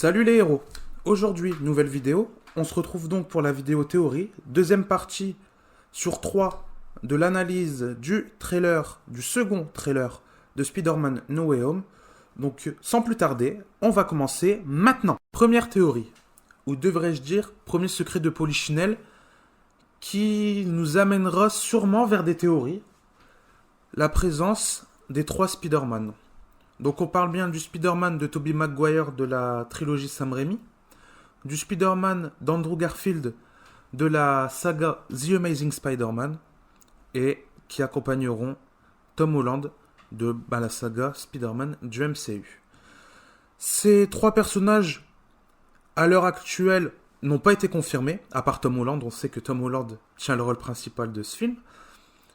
Salut les héros. Aujourd'hui, nouvelle vidéo. On se retrouve donc pour la vidéo théorie. Deuxième partie sur 3 de l'analyse du trailer, du second trailer de Spider-Man No Way Home. Donc, sans plus tarder, on va commencer maintenant. Première théorie, ou devrais-je dire, premier secret de Polichinelle, qui nous amènera sûrement vers des théories. La présence des 3 Spider-Man. Donc on parle bien du Spider-Man de Tobey Maguire de la trilogie Sam Raimi, du Spider-Man d'Andrew Garfield de la saga The Amazing Spider-Man, et qui accompagneront Tom Holland de la saga Spider-Man du MCU. Ces 3 personnages, à l'heure actuelle, n'ont pas été confirmés, à part Tom Holland. On sait que Tom Holland tient le rôle principal de ce film,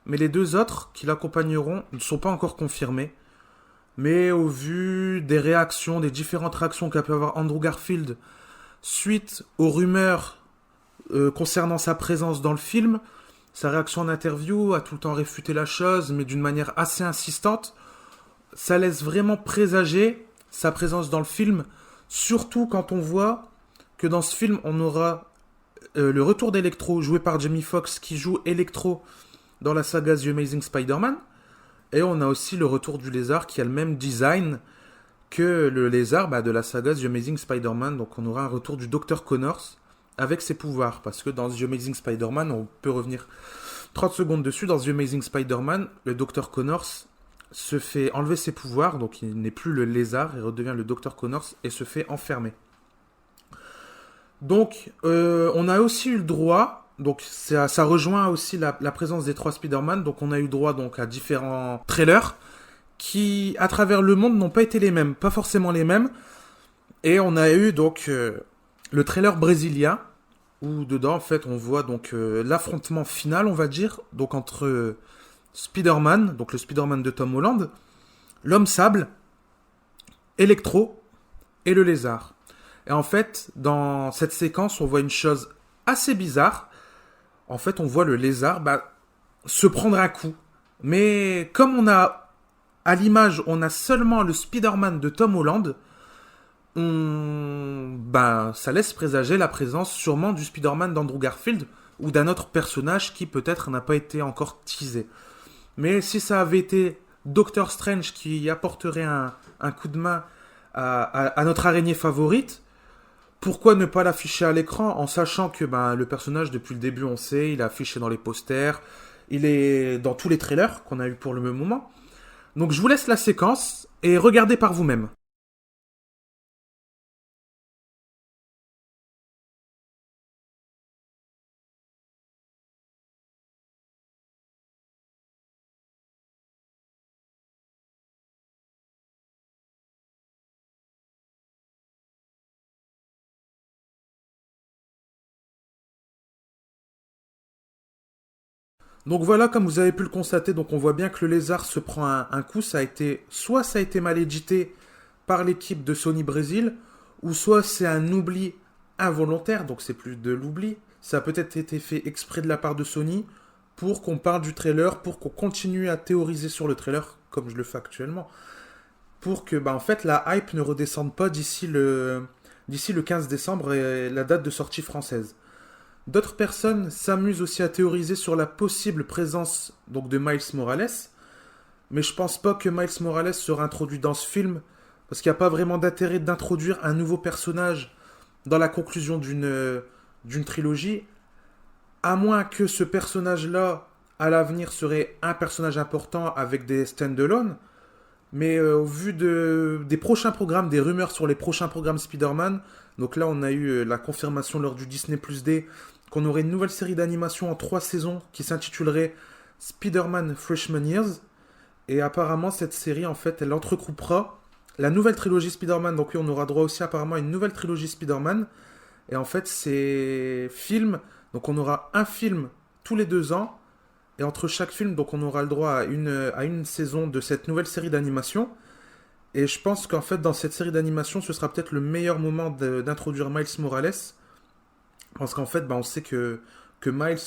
mais les 2 autres qui l'accompagneront ne sont pas encore confirmés. Mais au vu des réactions, des différentes réactions qu'a pu avoir Andrew Garfield suite aux rumeurs concernant sa présence dans le film, sa réaction en interview a tout le temps réfuté la chose, mais d'une manière assez insistante, ça laisse vraiment présager sa présence dans le film, surtout quand on voit que dans ce film, on aura le retour d'Electro, joué par Jamie Foxx, qui joue Electro dans la saga The Amazing Spider-Man. Et on a aussi le retour du lézard qui a le même design que le lézard de la saga The Amazing Spider-Man. Donc on aura un retour du Dr. Connors avec ses pouvoirs. Parce que dans The Amazing Spider-Man, on peut revenir 30 secondes dessus. Dans The Amazing Spider-Man, le Dr. Connors se fait enlever ses pouvoirs. Donc il n'est plus le lézard, il redevient le Dr. Connors et se fait enfermer. Donc on a aussi eu le droit... Donc ça rejoint aussi la présence des 3 Spider-Man. Donc on a eu droit donc à différents trailers qui, à travers le monde, n'ont pas été les mêmes. Pas forcément les mêmes. Et on a eu donc le trailer brésilien, où dedans, en fait, on voit donc l'affrontement final, on va dire, donc entre Spider-Man, donc le Spider-Man de Tom Holland, l'Homme Sable, Electro et le Lézard. Et en fait, dans cette séquence, on voit une chose assez bizarre. En fait, on voit le lézard se prendre un coup. Mais comme on a, à l'image, on a seulement le Spider-Man de Tom Holland, ça laisse présager la présence sûrement du Spider-Man d'Andrew Garfield ou d'un autre personnage qui peut-être n'a pas été encore teasé. Mais si ça avait été Doctor Strange qui apporterait un coup de main à notre araignée favorite, pourquoi ne pas l'afficher à l'écran en sachant que le personnage, depuis le début, on sait, il est affiché dans les posters, il est dans tous les trailers qu'on a eu pour le même moment. Donc je vous laisse la séquence et regardez par vous-même. Donc voilà, comme vous avez pu le constater, donc on voit bien que le lézard se prend un coup. Ça a été mal édité par l'équipe de Sony Brésil, ou soit c'est un oubli involontaire, donc c'est plus de l'oubli. Ça a peut-être été fait exprès de la part de Sony pour qu'on parle du trailer, pour qu'on continue à théoriser sur le trailer, comme je le fais actuellement, pour que en fait la hype ne redescende pas d'ici le 15 décembre et la date de sortie française. D'autres personnes s'amusent aussi à théoriser sur la possible présence donc de Miles Morales, mais je pense pas que Miles Morales sera introduit dans ce film, parce qu'il n'y a pas vraiment d'intérêt d'introduire un nouveau personnage dans la conclusion d'une trilogie, à moins que ce personnage-là, à l'avenir, serait un personnage important avec des stand-alone. Mais au vu des prochains programmes, des rumeurs sur les prochains programmes Spider-Man, donc là on a eu la confirmation lors du Disney Plus D qu'on aurait une nouvelle série d'animation en 3 saisons qui s'intitulerait Spider-Man Freshman Years. Et apparemment cette série en fait elle entrecoupera la nouvelle trilogie Spider-Man. Donc oui, on aura droit aussi apparemment à une nouvelle trilogie Spider-Man. Et en fait c'est films, donc on aura un film tous les 2 ans. Et entre chaque film, donc on aura le droit à une saison de cette nouvelle série d'animation. Et je pense qu'en fait, dans cette série d'animation, ce sera peut-être le meilleur moment d'introduire Miles Morales. Parce qu'en fait, on sait que Miles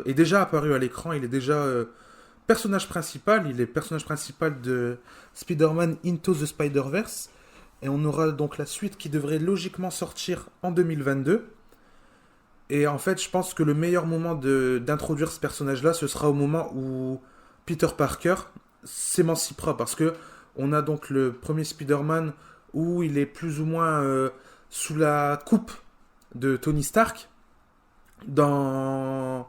est déjà apparu à l'écran. Il est déjà personnage principal. Il est personnage principal de Spider-Man Into the Spider-Verse. Et on aura donc la suite qui devrait logiquement sortir en 2022. Et en fait, je pense que le meilleur moment d'introduire ce personnage-là, ce sera au moment où Peter Parker s'émancipera. Parce que on a donc le premier Spider-Man où il est plus ou moins sous la coupe de Tony Stark. Dans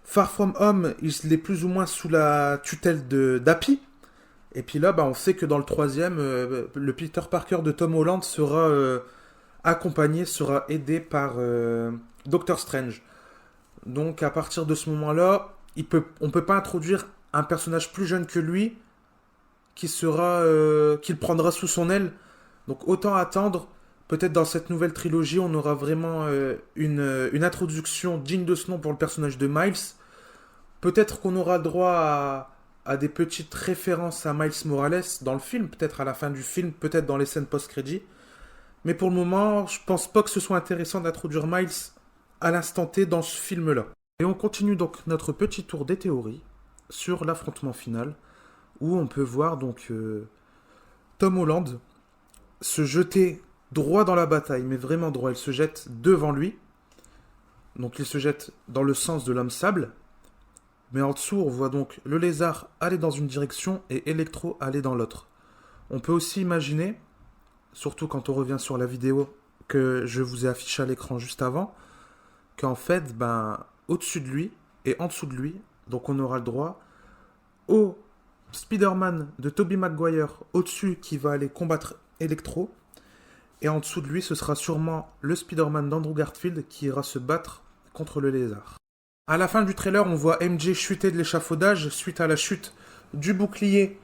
Far From Home, il est plus ou moins sous la tutelle d'Happy. Et puis là, on sait que dans le troisième, le Peter Parker de Tom Holland sera accompagné, sera aidé par Doctor Strange. Donc à partir de ce moment-là, on peut pas introduire un personnage plus jeune que lui qu'il prendra sous son aile. Donc autant attendre. Peut-être dans cette nouvelle trilogie, on aura vraiment une introduction digne de ce nom pour le personnage de Miles. Peut-être qu'on aura droit à des petites références à Miles Morales dans le film, peut-être à la fin du film, peut-être dans les scènes post-crédit. Mais pour le moment, je pense pas que ce soit intéressant d'introduire Miles à l'instant T dans ce film-là. Et on continue donc notre petit tour des théories sur l'affrontement final, où on peut voir donc Tom Holland se jeter droit dans la bataille, mais vraiment droit. Il se jette devant lui. Donc il se jette dans le sens de l'homme sable. Mais en dessous, on voit donc le lézard aller dans une direction et Electro aller dans l'autre. On peut aussi imaginer, surtout quand on revient sur la vidéo que je vous ai affichée à l'écran juste avant, qu'en fait, au-dessus de lui et en dessous de lui, donc on aura le droit au Spider-Man de Tobey Maguire au-dessus qui va aller combattre Electro. Et en dessous de lui, ce sera sûrement le Spider-Man d'Andrew Garfield qui ira se battre contre le lézard. À la fin du trailer, on voit MJ chuter de l'échafaudage suite à la chute du bouclier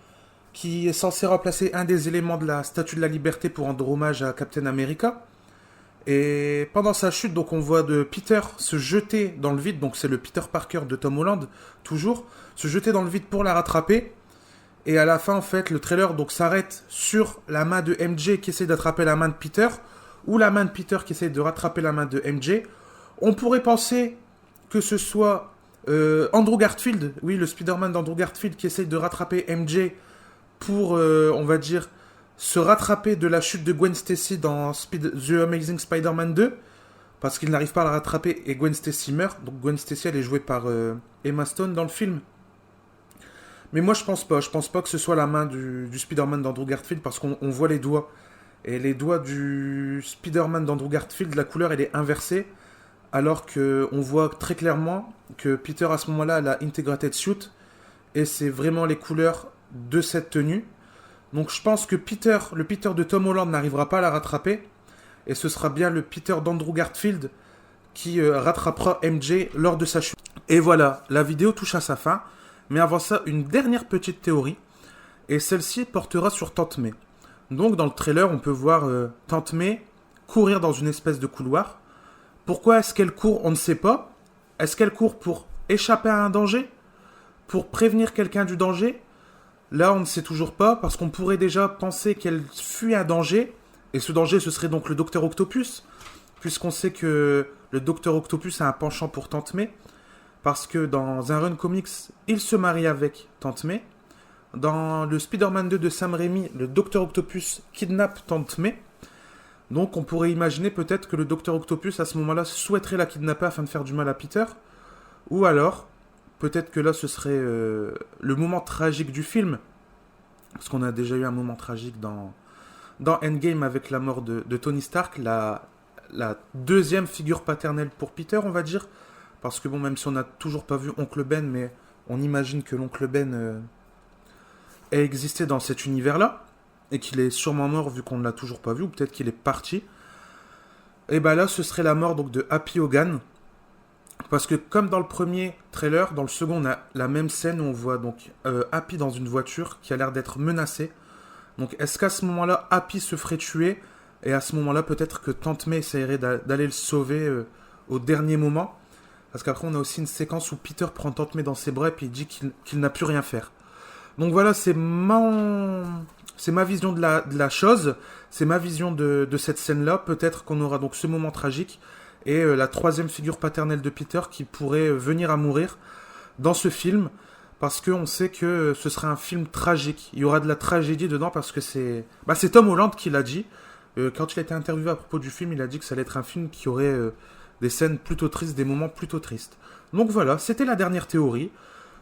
qui est censé remplacer un des éléments de la Statue de la Liberté pour rendre hommage à Captain America. Et pendant sa chute, donc on voit de Peter se jeter dans le vide, donc c'est le Peter Parker de Tom Holland, toujours, se jeter dans le vide pour la rattraper. Et à la fin, en fait, le trailer donc s'arrête sur la main de MJ qui essaie d'attraper la main de Peter, ou la main de Peter qui essaie de rattraper la main de MJ. On pourrait penser que ce soit Andrew Garfield, oui, le Spider-Man d'Andrew Garfield qui essaie de rattraper MJ pour, on va dire, se rattraper de la chute de Gwen Stacy dans The Amazing Spider-Man 2, parce qu'il n'arrive pas à la rattraper et Gwen Stacy meurt. Donc Gwen Stacy, elle est jouée par Emma Stone dans le film. Mais moi, je pense pas que ce soit la main du Spider-Man d'Andrew Garfield, parce qu'on voit les doigts. Et les doigts du Spider-Man d'Andrew Garfield, la couleur, elle est inversée, alors qu'on voit très clairement que Peter, à ce moment-là, a la Integrated Suit, et c'est vraiment les couleurs de cette tenue. Donc je pense que le Peter de Tom Holland n'arrivera pas à la rattraper, et ce sera bien le Peter d'Andrew Garfield qui rattrapera MJ lors de sa chute. Et voilà, la vidéo touche à sa fin, mais avant ça, une dernière petite théorie, et celle-ci portera sur Tante May. Donc dans le trailer, on peut voir Tante May courir dans une espèce de couloir. Pourquoi est-ce qu'elle court? On ne sait pas. Est-ce qu'elle court pour échapper à un danger? Pour prévenir quelqu'un du danger? Là, on ne sait toujours pas, parce qu'on pourrait déjà penser qu'elle fuit un danger, et ce danger, ce serait donc le Docteur Octopus, puisqu'on sait que le Docteur Octopus a un penchant pour Tante May, parce que dans un run comics, il se marie avec Tante May. Dans le Spider-Man 2 de Sam Raimi, le Docteur Octopus kidnappe Tante May. Donc on pourrait imaginer peut-être que le Docteur Octopus, à ce moment-là, souhaiterait la kidnapper afin de faire du mal à Peter. Ou alors, peut-être que là, ce serait le moment tragique du film. Parce qu'on a déjà eu un moment tragique dans Endgame avec la mort de Tony Stark, la deuxième figure paternelle pour Peter, on va dire. Parce que bon, même si on n'a toujours pas vu Oncle Ben, mais on imagine que l'Oncle Ben ait existé dans cet univers-là. Et qu'il est sûrement mort vu qu'on ne l'a toujours pas vu, ou peut-être qu'il est parti. Et bah là, ce serait la mort donc de Happy Hogan. Parce que comme dans le premier trailer, dans le second, on a la même scène où on voit donc Happy dans une voiture qui a l'air d'être menacée. Donc est-ce qu'à ce moment-là, Happy se ferait tuer? Et à ce moment-là, peut-être que Tante May essaierait d'aller le sauver au dernier moment. Parce qu'après, on a aussi une séquence où Peter prend Tante May dans ses bras et puis il dit qu'il n'a plus rien faire. Donc voilà, c'est ma vision de la chose, c'est ma vision de cette scène-là. Peut-être qu'on aura donc ce moment tragique et la troisième figure paternelle de Peter qui pourrait venir à mourir dans ce film. parce qu'on sait que ce serait un film tragique. Il y aura de la tragédie dedans parce que c'est Tom Holland qui l'a dit. Quand il a été interviewé à propos du film, il a dit que ça allait être un film qui aurait des scènes plutôt tristes, des moments plutôt tristes. Donc voilà, c'était la dernière théorie.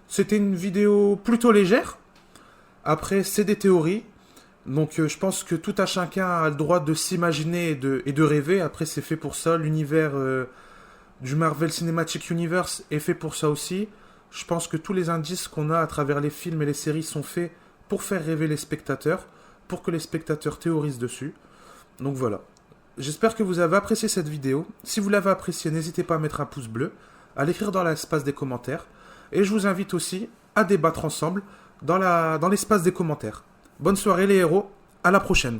C'était une vidéo plutôt légère. Après, c'est des théories. Donc je pense que tout à chacun a le droit de s'imaginer et de rêver. Après, c'est fait pour ça. L'univers du Marvel Cinematic Universe est fait pour ça aussi. Je pense que tous les indices qu'on a à travers les films et les séries sont faits pour faire rêver les spectateurs, pour que les spectateurs théorisent dessus. Donc voilà. J'espère que vous avez apprécié cette vidéo. Si vous l'avez appréciée, n'hésitez pas à mettre un pouce bleu, à l'écrire dans l'espace des commentaires. Et je vous invite aussi à débattre ensemble dans l'espace des commentaires. Bonne soirée les héros, à la prochaine.